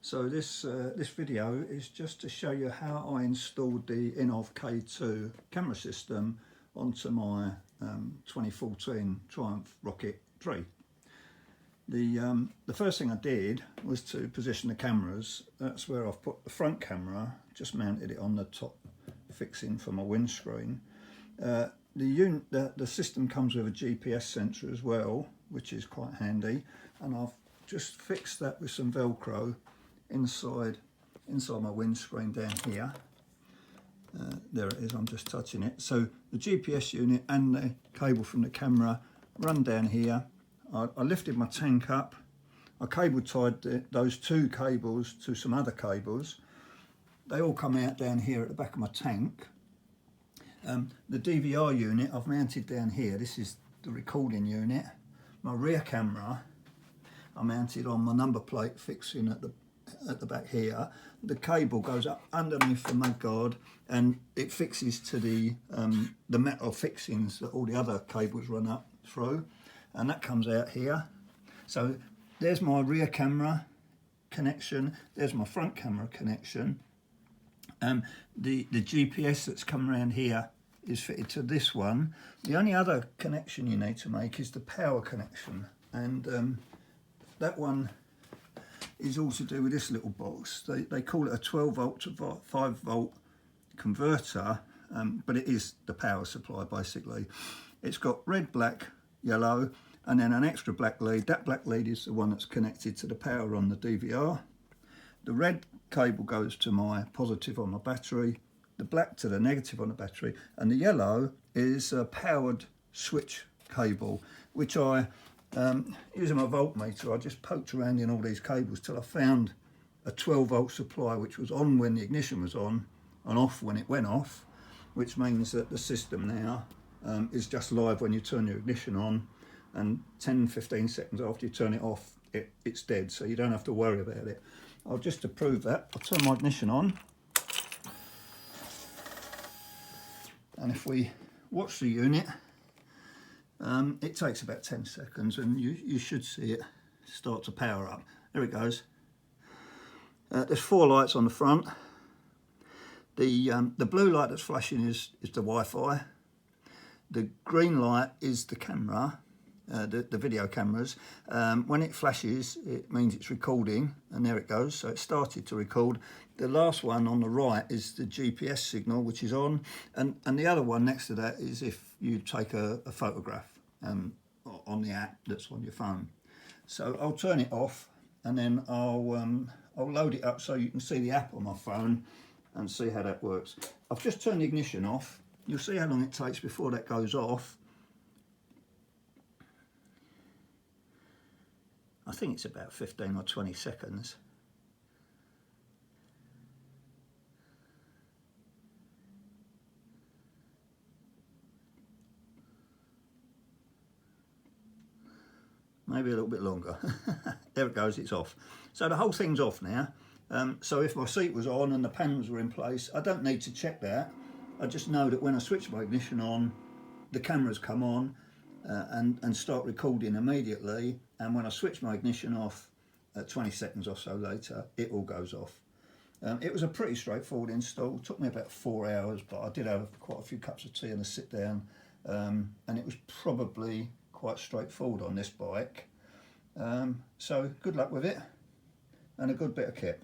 So this video is just to show you how I installed the Innovv K2 camera system onto my 2014 Triumph Rocket 3. The first thing I did was to position the cameras. That's where I've put the front camera, just mounted it on the top fixing for my windscreen. The system comes with a GPS sensor as well, which is quite handy, and I've just fixed that with some Velcro inside my windscreen down here. There it is, I'm just touching it. So the GPS unit and the cable from the camera run down here. I lifted my tank up, I cable tied those two cables to some other cables. They all come out down here at the back of my tank. The DVR unit I've mounted down here. This is the recording unit. My rear camera I mounted on my number plate fixing at the back here. The cable goes up underneath the mudguard and it fixes to the metal fixings that all the other cables run up through, and that comes out here. So there's my rear camera connection, there's my front camera connection. The GPS that's come around here is fitted to this one. The only other connection you need to make is the power connection, and that one is all to do with this little box. They call it a 12 volt to 5 volt converter, but it is the power supply basically. It's got red, black, yellow, and then an extra black lead. That black lead is the one that's connected to the power on the DVR. The red cable goes to my positive on my battery, the black to the negative on the battery, and the yellow is a powered switch cable, which I, using my voltmeter, I just poked around in all these cables till I found a 12 volt supply, which was on when the ignition was on and off when it went off, which means that the system now is just live when you turn your ignition on, and 10-15 seconds after you turn it off, it's dead, so you don't have to worry about it. Just to prove that, I'll turn my ignition on, and if we watch the unit, it takes about 10 seconds and you should see it start to power up. There it goes. There's 4 lights on the front. The blue light that's flashing is the Wi-Fi. The green light is the camera, the video cameras. When it flashes, it means it's recording, and there it goes, so it started to record. The last one on the right is the GPS signal, which is on, and the other one next to that is if you take a photograph on the app that's on your phone. So I'll turn it off, and then I'll load it up so you can see the app on my phone and see how that works. I've just turned the ignition off. You'll see how long it takes before that goes off. I think it's about 15 or 20 seconds. Maybe a little bit longer. There it goes, it's off. So the whole thing's off now. So if my seat was on and the panels were in place, I don't need to check that. I just know that when I switch my ignition on, the cameras come on and start recording immediately, and when I switch my ignition off 20 seconds or so later, it all goes off. It was a pretty straightforward install. It took me about 4 hours, but I did have quite a few cups of tea and a sit down, and it was probably quite straightforward on this bike. So good luck with it, and a good bit of kit.